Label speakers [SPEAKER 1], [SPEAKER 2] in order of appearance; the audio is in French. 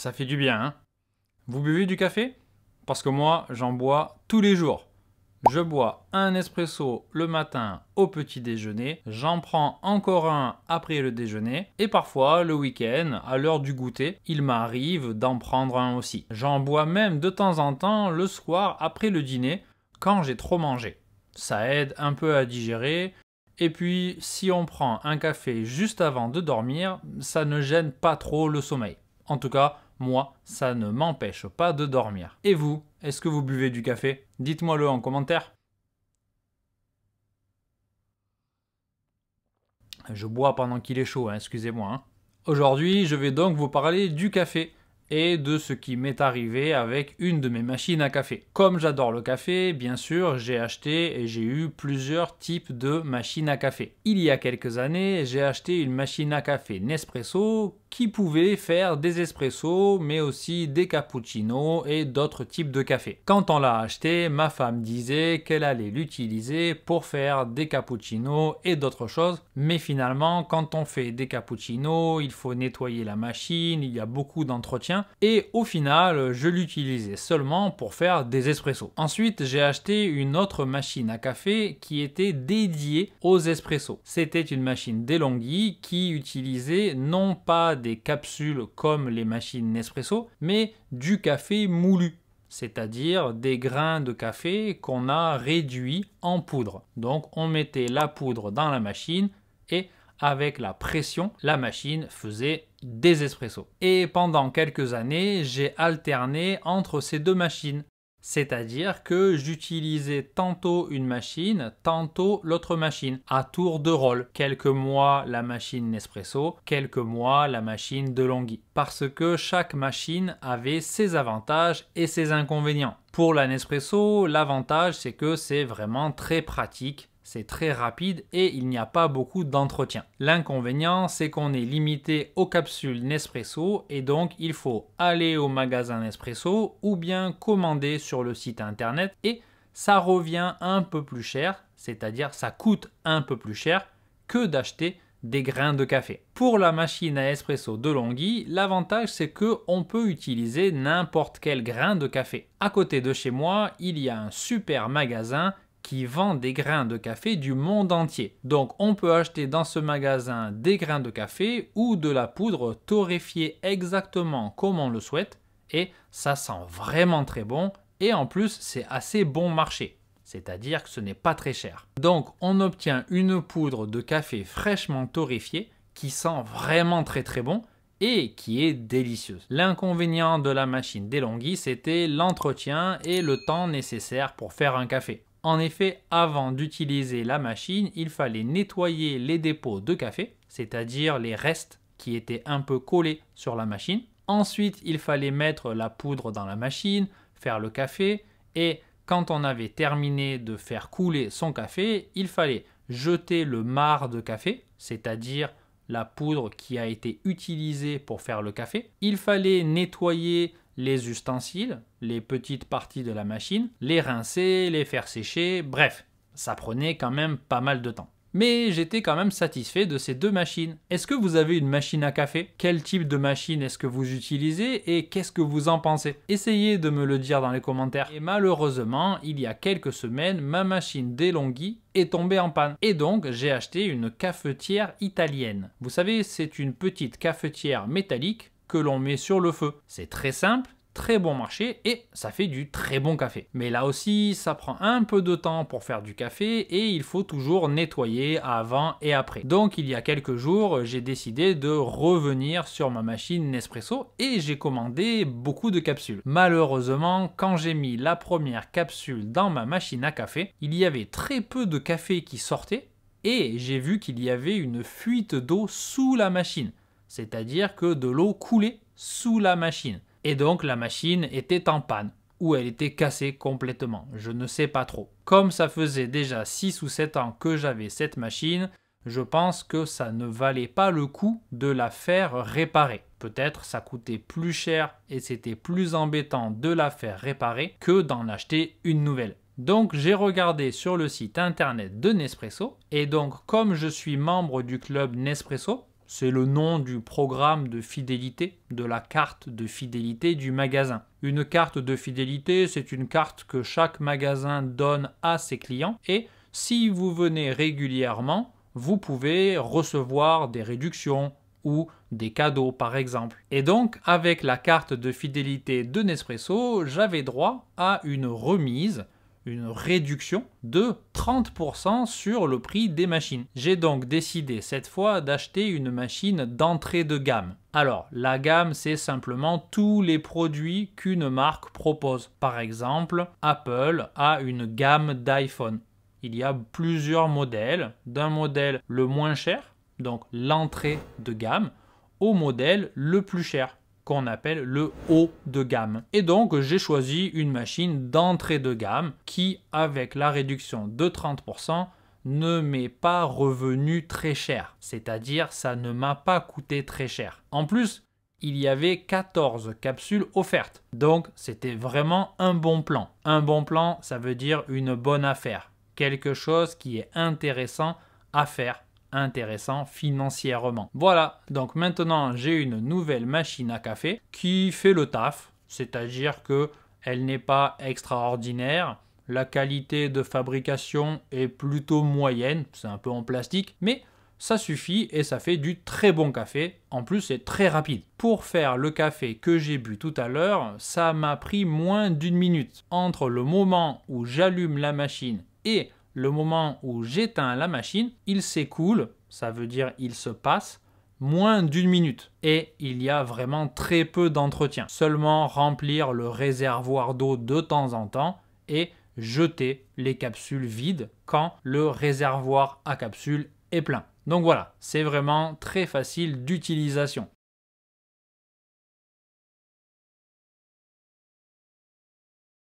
[SPEAKER 1] ça fait du bien, hein? Vous buvez du café? Parce que moi, j'en bois tous les jours. Je bois un espresso le matin au petit déjeuner, j'en prends encore un après le déjeuner et parfois le week-end, à l'heure du goûter, il m'arrive d'en prendre un aussi. J'en bois même de temps en temps le soir après le dîner quand j'ai trop mangé. Ça aide un peu à digérer et puis si on prend un café juste avant de dormir, ça ne gêne pas trop le sommeil. En tout cas, moi, ça ne m'empêche pas de dormir. Et vous, est-ce que vous buvez du café? Dites-moi-le en commentaire. Je bois pendant qu'il est chaud, hein, excusez-moi. Hein. Aujourd'hui, je vais donc vous parler du café et de ce qui m'est arrivé avec une de mes machines à café. Comme j'adore le café, bien sûr, j'ai acheté et j'ai eu plusieurs types de machines à café. Il y a quelques années, j'ai acheté une machine à café Nespresso qui pouvait faire des espressos, mais aussi des cappuccinos et d'autres types de café. Quand on l'a acheté, ma femme disait qu'elle allait l'utiliser pour faire des cappuccinos et d'autres choses, mais finalement, quand on fait des cappuccinos, il faut nettoyer la machine, il y a beaucoup d'entretien, et au final, je l'utilisais seulement pour faire des espressos. Ensuite, j'ai acheté une autre machine à café qui était dédiée aux espressos. C'était une machine DeLonghi qui utilisait non pas des capsules comme les machines Nespresso, mais du café moulu, c'est-à-dire des grains de café qu'on a réduits en poudre. Donc on mettait la poudre dans la machine et avec la pression, la machine faisait des espressos. Et pendant quelques années, j'ai alterné entre ces deux machines. C'est-à-dire que j'utilisais tantôt une machine, tantôt l'autre machine, à tour de rôle. Quelques mois la machine Nespresso, quelques mois la machine DeLonghi. Parce que chaque machine avait ses avantages et ses inconvénients. Pour la Nespresso, l'avantage c'est que c'est vraiment très pratique. C'est très rapide et il n'y a pas beaucoup d'entretien. L'inconvénient, c'est qu'on est limité aux capsules Nespresso et donc il faut aller au magasin Nespresso ou bien commander sur le site internet et ça revient un peu plus cher, c'est-à-dire ça coûte un peu plus cher que d'acheter des grains de café. Pour la machine à espresso DeLonghi, l'avantage c'est qu'on peut utiliser n'importe quel grain de café. À côté de chez moi, il y a un super magasin qui vend des grains de café du monde entier. Donc on peut acheter dans ce magasin des grains de café ou de la poudre torréfiée exactement comme on le souhaite et ça sent vraiment très bon et en plus c'est assez bon marché. C'est-à-dire que ce n'est pas très cher. Donc on obtient une poudre de café fraîchement torréfiée qui sent vraiment très bon et qui est délicieuse. L'inconvénient de la machine DeLonghi, c'était l'entretien et le temps nécessaire pour faire un café. En effet, avant d'utiliser la machine, il fallait nettoyer les dépôts de café, c'est-à-dire les restes qui étaient un peu collés sur la machine. Ensuite, il fallait mettre la poudre dans la machine, faire le café et quand on avait terminé de faire couler son café, il fallait jeter le marc de café, c'est-à-dire la poudre qui a été utilisée pour faire le café. Il fallait nettoyer les ustensiles, les petites parties de la machine, les rincer, les faire sécher, bref, ça prenait quand même pas mal de temps. Mais j'étais quand même satisfait de ces deux machines. Est-ce que vous avez une machine à café? Quel type de machine est-ce que vous utilisez et qu'est-ce que vous en pensez? Essayez de me le dire dans les commentaires. Et malheureusement, il y a quelques semaines, ma machine DeLonghi est tombée en panne. Et donc, j'ai acheté une cafetière italienne. Vous savez, c'est une petite cafetière métallique que l'on met sur le feu. C'est très simple, très bon marché et ça fait du très bon café. Mais là aussi, ça prend un peu de temps pour faire du café et il faut toujours nettoyer avant et après. Donc il y a quelques jours, j'ai décidé de revenir sur ma machine Nespresso et j'ai commandé beaucoup de capsules. Malheureusement, quand j'ai mis la première capsule dans ma machine à café, il y avait très peu de café qui sortait et j'ai vu qu'il y avait une fuite d'eau sous la machine. C'est-à-dire que de l'eau coulait sous la machine. Et donc la machine était en panne, ou elle était cassée complètement, je ne sais pas trop. Comme ça faisait déjà 6 ou 7 ans que j'avais cette machine, je pense que ça ne valait pas le coup de la faire réparer. Peut-être ça coûtait plus cher et c'était plus embêtant de la faire réparer que d'en acheter une nouvelle. Donc j'ai regardé sur le site internet de Nespresso et donc comme je suis membre du club Nespresso, c'est le nom du programme de fidélité, de la carte de fidélité du magasin. Une carte de fidélité, c'est une carte que chaque magasin donne à ses clients et si vous venez régulièrement, vous pouvez recevoir des réductions ou des cadeaux par exemple. Et donc, avec la carte de fidélité de Nespresso, j'avais droit à une remise, une réduction de 30% sur le prix des machines. J'ai donc décidé cette fois d'acheter une machine d'entrée de gamme. Alors, la gamme, c'est simplement tous les produits qu'une marque propose. Par exemple, Apple a une gamme d'iPhone. Il y a plusieurs modèles, d'un modèle le moins cher, donc l'entrée de gamme, au modèle le plus cher, qu'on appelle le haut de gamme. Et donc, j'ai choisi une machine d'entrée de gamme qui, avec la réduction de 30%, ne m'est pas revenu très cher. C'est-à-dire, ça ne m'a pas coûté très cher. En plus, il y avait 14 capsules offertes. Donc, c'était vraiment un bon plan. Un bon plan, ça veut dire une bonne affaire. Quelque chose qui est intéressant à faire, intéressant financièrement. Voilà, donc maintenant j'ai une nouvelle machine à café qui fait le taf, c'est-à-dire que elle n'est pas extraordinaire, la qualité de fabrication est plutôt moyenne, c'est un peu en plastique, mais ça suffit et ça fait du très bon café, en plus c'est très rapide. Pour faire le café que j'ai bu tout à l'heure, ça m'a pris moins d'une minute. Entre le moment où j'allume la machine et le moment où j'éteins la machine, il s'écoule, ça veut dire il se passe, moins d'une minute. Et il y a vraiment très peu d'entretien. Seulement remplir le réservoir d'eau de temps en temps et jeter les capsules vides quand le réservoir à capsules est plein. Donc voilà, c'est vraiment très facile d'utilisation.